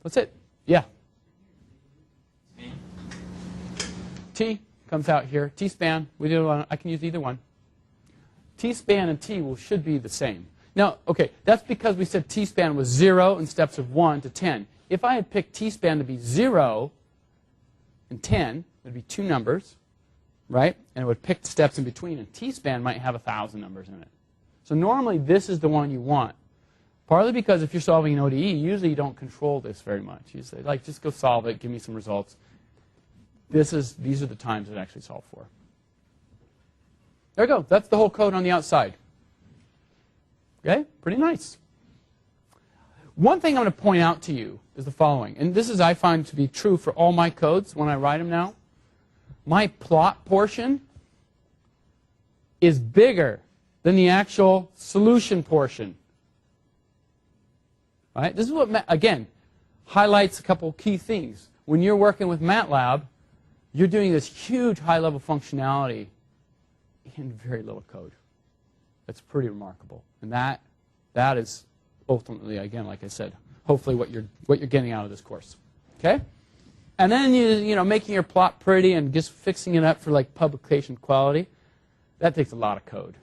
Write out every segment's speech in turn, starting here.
That's it. Yeah. T comes out here. T-span. I can use either one. T-span and T should be the same. Now, okay, that's because we said T-span was 0 in steps of 1 to 10. If I had picked T-span to be 0 and 10, it would be 2 numbers, right? And it would pick the steps in between, and T-span might have 1,000 numbers in it. So normally this is the one you want. Partly because if you're solving an ODE, usually you don't control this very much. You say, like, just go solve it, give me some results. These are the times it actually solved for. There we go. That's the whole code on the outside. Okay? Pretty nice. One thing I'm going to point out to you is the following. And this is, I find, to be true for all my codes when I write them now. My plot portion is bigger than the actual solution portion. Right? This is what, again, highlights a couple key things. When you're working with MATLAB, you're doing this huge high-level functionality in very little code. That's pretty remarkable. And that is ultimately, again, like I said, hopefully what you're getting out of this course. Okay? And then you know, making your plot pretty and just fixing it up for like publication quality, that takes a lot of code.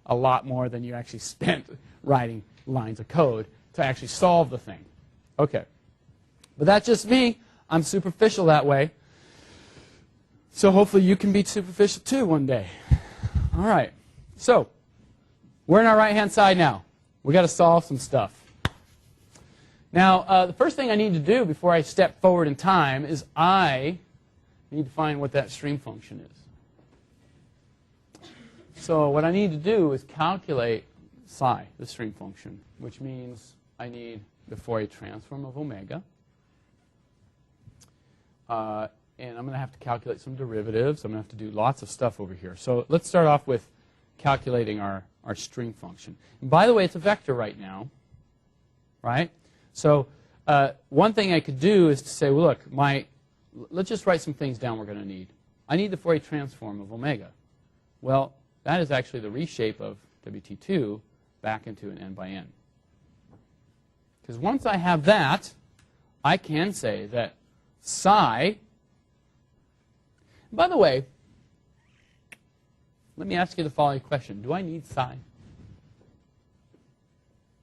A lot more than you actually spent writing lines of code to actually solve the thing. Okay. But that's just me. I'm superficial that way. So hopefully you can be superficial too one day. All right. So we're on our right-hand side now. We've got to solve some stuff. Now, the first thing I need to do before I step forward in time is I need to find what that stream function is. So what I need to do is calculate psi, the stream function, which means I need the Fourier transform of omega. And I'm going to have to calculate some derivatives. I'm going to have to do lots of stuff over here. So let's start off with calculating our stream function. And by the way, it's a vector right now, right? So one thing I could do is to say, well, look, let's just write some things down we're going to need. I need the Fourier transform of omega. Well, that is actually the reshape of WT2 back into an n by n. Because once I have that, I can say that psi. By the way, let me ask you the following question. Do I need psi?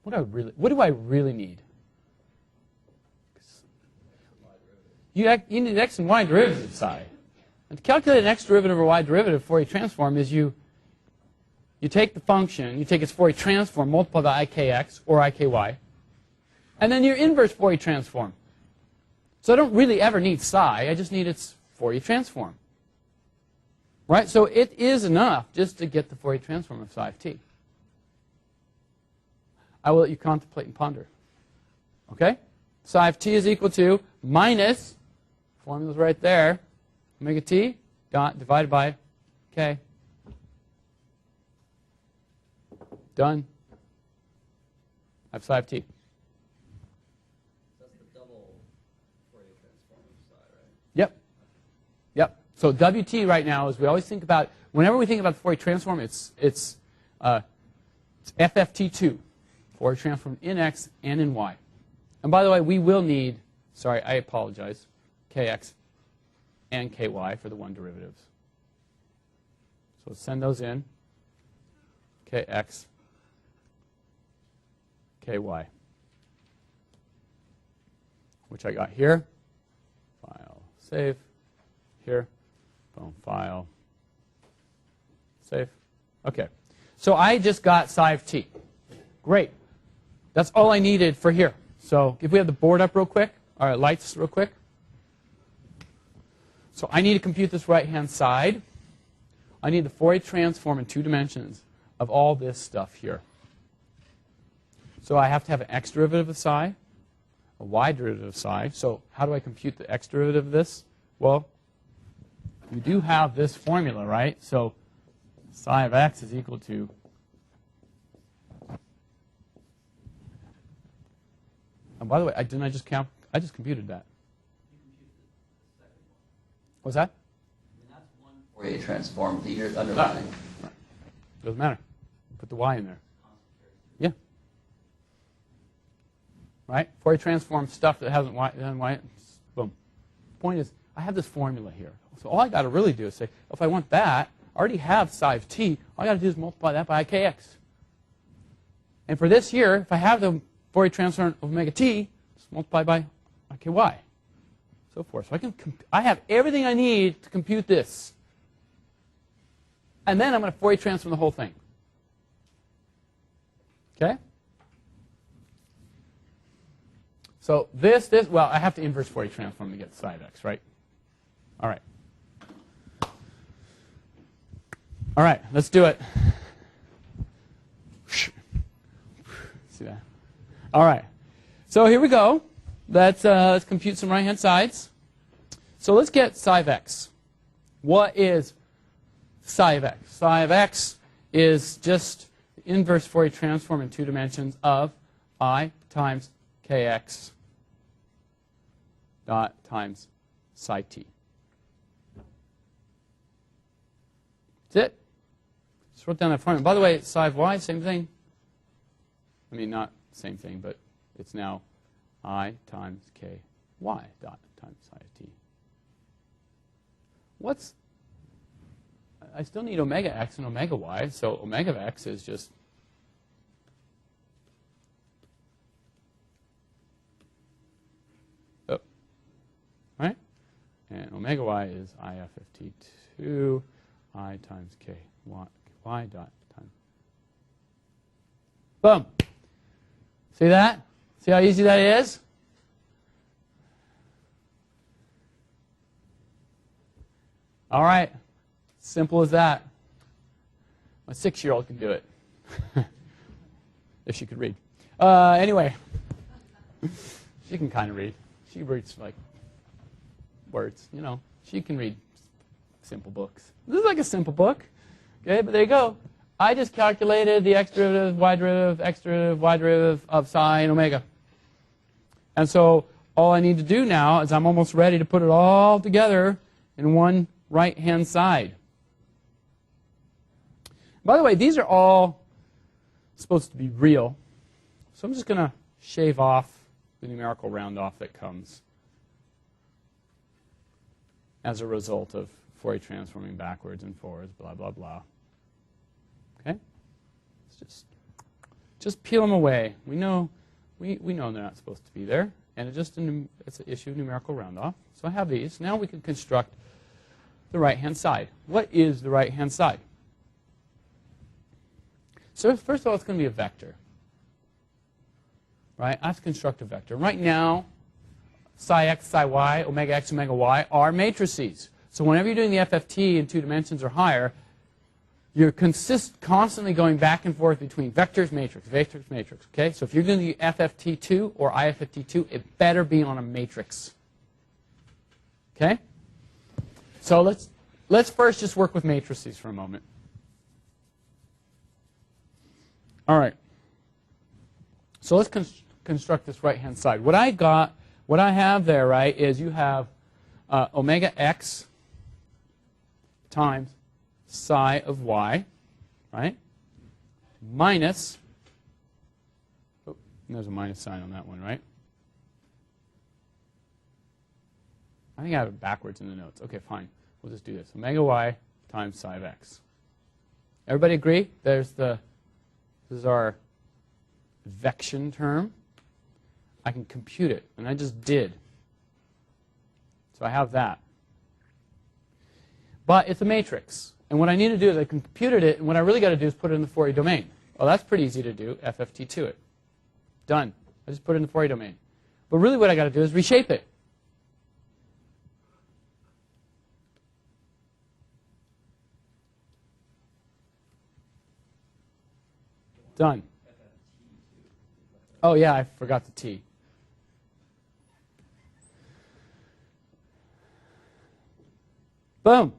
What do I really need? You need x and y derivatives of psi. And to calculate an x derivative or y derivative Fourier transform is you take the function, you take its Fourier transform, multiply by ikx or iky, and then your inverse Fourier transform. So I don't really ever need psi. I just need its Fourier transform. Right? So it is enough just to get the Fourier transform of psi of t. I will let you contemplate and ponder. Okay? Psi of t is equal to minus, formula's right there, omega t dot divided by k. Done. I have psi of t. That's the double Fourier transform of psi, right? Yep. Yep. So WT right now is we always think about, whenever we think about the Fourier transform, it's FFT2, Fourier transform in x and in y. And by the way, we will need, sorry, I apologize, kx and ky for the one derivatives. So let's send those in, kx, ky, which I got here. File, save, here, boom, file, save. Okay, so I just got psi of t. Great. That's all I needed for here. So if we have the board up real quick, or lights real quick. So I need to compute this right-hand side. I need the Fourier transform in 2 dimensions of all this stuff here. So I have to have an x derivative of psi, a y derivative of psi. So how do I compute the x derivative of this? Well, you do have this formula, right? So psi of x is equal to and by the way, I just computed that. What's that? I mean, that's one Fourier transform that you're underlining. Right. Doesn't matter. Put the y in there. Yeah. right? Fourier transform stuff that hasn't done y, boom. Point is, I have this formula here. So all I got to really do is say, if I want that, I already have psi of t. All I got to do is multiply that by ikx. And for this here, if I have the Fourier transform of omega t, just multiply by iky, so forth. So I have everything I need to compute this. And then I'm going to Fourier transform the whole thing. Okay? So well, I have to inverse Fourier transform to get psi of x, right? All right. All right, let's do it. See that? All right. So here we go. Let's compute some right-hand sides. So let's get psi of x. What is psi of x? Psi of x is just the inverse Fourier transform in 2 dimensions of I times kx dot times psi t. That's it. Just wrote down that formula. By the way, psi of y, same thing. I mean, not same thing, but it's now I times ky dot times psi of t. I still need omega x and omega y, so omega of x is just right? And omega y is I f of t2 I times ky dot times. Boom. See that? See how easy that is? All right. Simple as that. My 6-year-old can do it. If she could read. Anyway. She can kind of read. She reads like words, you know. She can read simple books. This is like a simple book. Okay, but there you go. I just calculated the x derivative, y derivative, x derivative, y derivative of psi and omega. And so all I need to do now is I'm almost ready to put it all together in one right-hand side. By the way, these are all supposed to be real. So I'm just going to shave off the numerical round-off that comes as a result of Fourier transforming backwards and forwards, blah, blah, blah. Okay? Let's just peel them away. We know they're not supposed to be there, and it's an issue of numerical round-off. So I have these. Now we can construct the right-hand side. What is the right-hand side? So first of all, it's going to be a vector. Right? I have to construct a vector. Right now, psi x, psi y, omega x, omega y are matrices. So whenever you're doing the FFT in 2 dimensions or higher, you're constantly going back and forth between vectors, matrix, vectors, matrix. Okay? So if you're doing the FFT2 or IFFT2, it better be on a matrix. Okay? So let's first just work with matrices for a moment. All right. So let's construct this right-hand side. What I have there, right, is you have omega x times psi of y, right, minus, oh, there's a minus sign on that one, right? I think I have it backwards in the notes. Okay, fine. We'll just do this. Omega y times psi of x. Everybody agree? This is our vection term. I can compute it, and I just did. So I have that. But it's a matrix. And what I need to do is I computed it, and what I really got to do is put it in the Fourier domain. Well, that's pretty easy to do. FFT2 it. Done. I just put it in the Fourier domain. But really what I got to do is reshape it. Done. Oh, yeah, I forgot the T. Boom.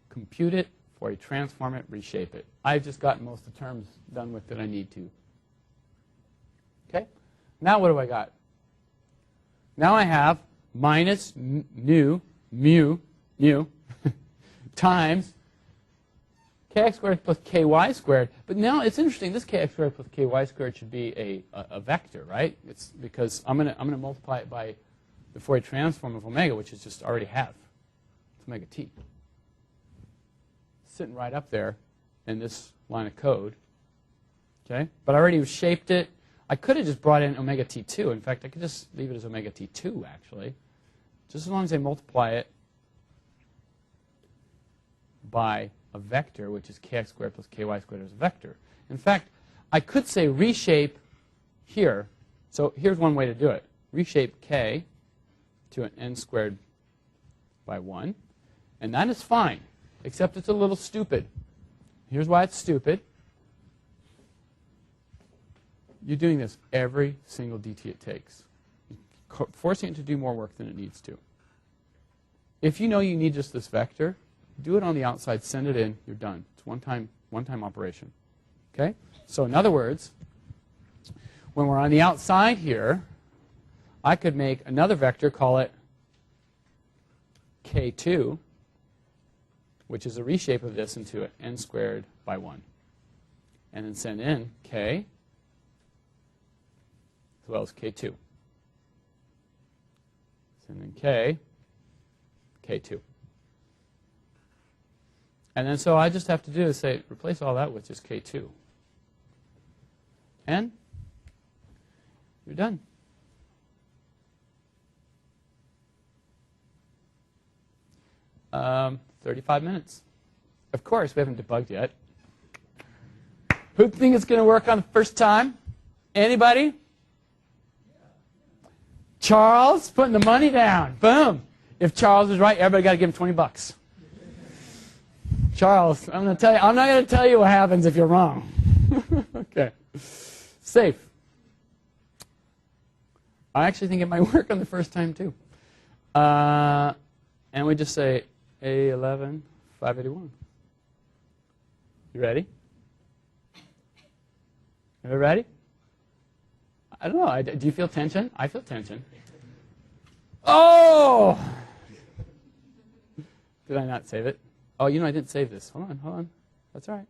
Compute it, Fourier transform it, reshape it. I've just gotten most of the terms done with that I need to. Okay? Now what do I got? Now I have minus mu times kx squared plus ky squared. But now it's interesting. This kx squared plus ky squared should be a vector, right? It's because I'm gonna multiply it by the Fourier transform of omega, which is just already have. It's omega t. Sitting right up there in this line of code. Okay? But I already shaped it. I could have just brought in omega t2. In fact, I could just leave it as omega t2, actually. Just as long as I multiply it by a vector, which is kx squared plus ky squared as a vector. In fact, I could say reshape here. So here's one way to do it. Reshape k to an n squared by 1. And that is fine, except it's a little stupid. Here's why it's stupid. You're doing this every single dt it takes, forcing it to do more work than it needs to. If you know you need just this vector, do it on the outside, send it in, you're done. It's one-time operation. Okay? So in other words, when we're on the outside here, I could make another vector, call it k2, which is a reshape of this into an n squared by 1. And then send in k as well as k2. Send in k, k2. And then so I just have to do is say, replace all that with just k2. And you're done. Um, 35 minutes. Of course, we haven't debugged yet. Who think it's going to work on the first time? Anybody? Charles putting the money down. Boom. If Charles is right, everybody got to give him $20. Charles, I'm going to tell you. I'm not going to tell you what happens if you're wrong. Okay. Safe. I actually think it might work on the first time too. And we just say A11 581. You ready? You ready? I don't know. Do you feel tension? I feel tension. Oh! Did I not save it? Oh, you know I didn't save this. Hold on, hold on. That's all right.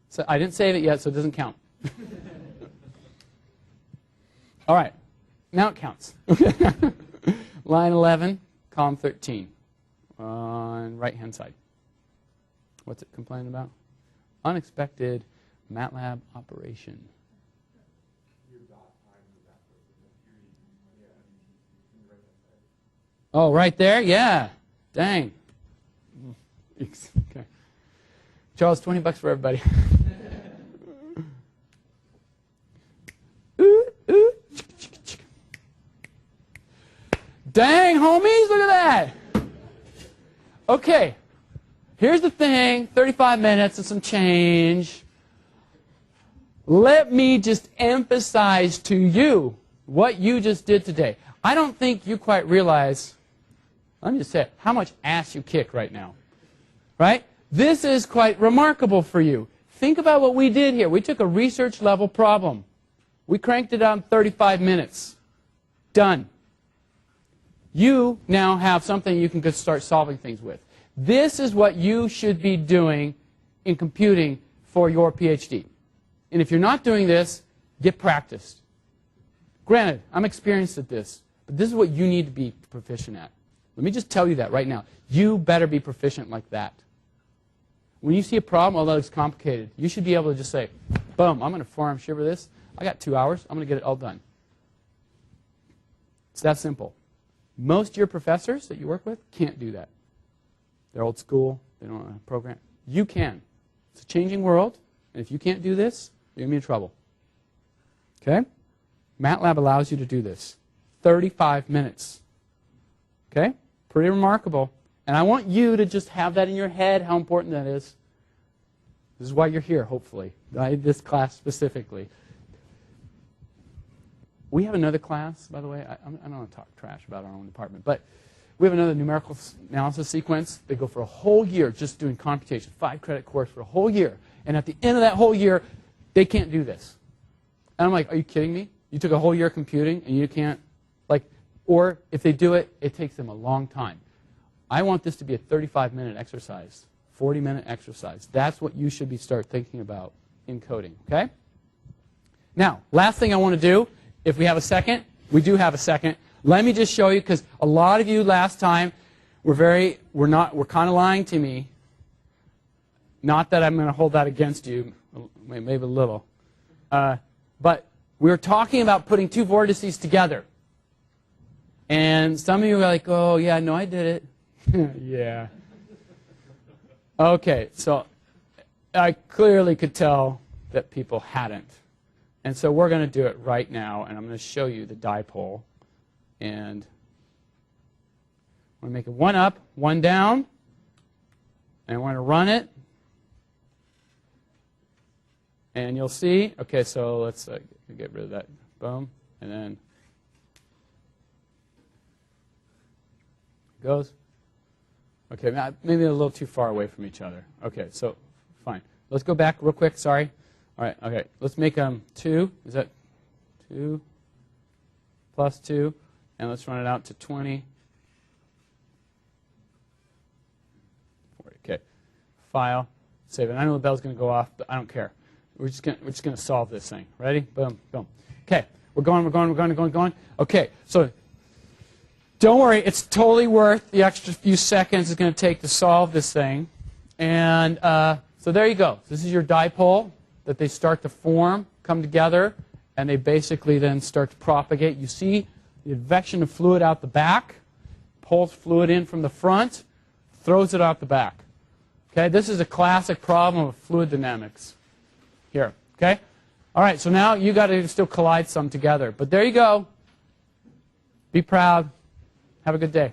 So I didn't save it yet, so it doesn't count. All right. Now it counts. Line 11, column 13, on right-hand side. What's it complaining about? Unexpected MATLAB operation. Oh, right there? Yeah. Dang. Okay. Charles, $20 for everybody. Dang, homies, look at that. Okay. Here's the thing, 35 minutes and some change. Let me just emphasize to you what you just did today. I don't think you quite realize, let me just say, how much ass you kick right now. Right? This is quite remarkable for you. Think about what we did here. We took a research level problem. We cranked it out in 35 minutes. Done. You now have something you can just start solving things with. This is what you should be doing in computing for your PhD. And if you're not doing this, get practiced. Granted, I'm experienced at this, but this is what you need to be proficient at. Let me just tell you that right now. You better be proficient like that. When you see a problem, although it's complicated, you should be able to just say, boom, I'm going to forearm shiver this. I got 2 hours. I'm going to get it all done. It's that simple. Most of your professors that you work with can't do that. They're old school. They don't know how to program. You can. It's a changing world. And if you can't do this, you're going to be in trouble. Okay? MATLAB allows you to do this. 35 minutes. Okay? Pretty remarkable. And I want you to just have that in your head, how important that is. This is why you're here, hopefully. Right? This class specifically. We have another class, by the way. I don't want to talk trash about our own department, but we have another numerical analysis sequence. They go for a whole year just doing computation, 5-credit course for a whole year. And at the end of that whole year, they can't do this. And I'm like, are you kidding me? You took a whole year computing and you can't? Like, or if they do it, it takes them a long time. I want this to be a 35-minute exercise 40-minute exercise. That's what you should start thinking about in coding, okay? Now, last thing I want to do, if we have a second, we do have a second. Let me just show you, because a lot of you last time were kind of lying to me. Not that I'm going to hold that against you, maybe a little. But we were talking about putting two vortices together. And some of you were like, oh, yeah, no, I did it. Yeah. Okay, so I clearly could tell that people hadn't. And so we're going to do it right now, and I'm going to show you the dipole. And I'm going to make it one up, one down, and we're going to run it. And you'll see, okay, so let's get rid of that. Boom, and then it goes. Okay, maybe a little too far away from each other. Okay, so fine. Let's go back real quick, sorry. All right, okay, let's make 2. Is that 2 plus 2? And let's run it out to 20. 40, okay. File, save it. I know the bell's going to go off, but I don't care. We're just going to solve this thing. Ready? Boom, boom. Okay, we're going. Okay, so don't worry. It's totally worth the extra few seconds it's going to take to solve this thing. And so there you go. This is your dipole that they start to form, come together, and they basically then start to propagate. You see the advection of fluid out the back, pulls fluid in from the front, throws it out the back. Okay, this is a classic problem of fluid dynamics. Here, okay? All right, so now you got to still collide some together. But there you go. Be proud. Have a good day.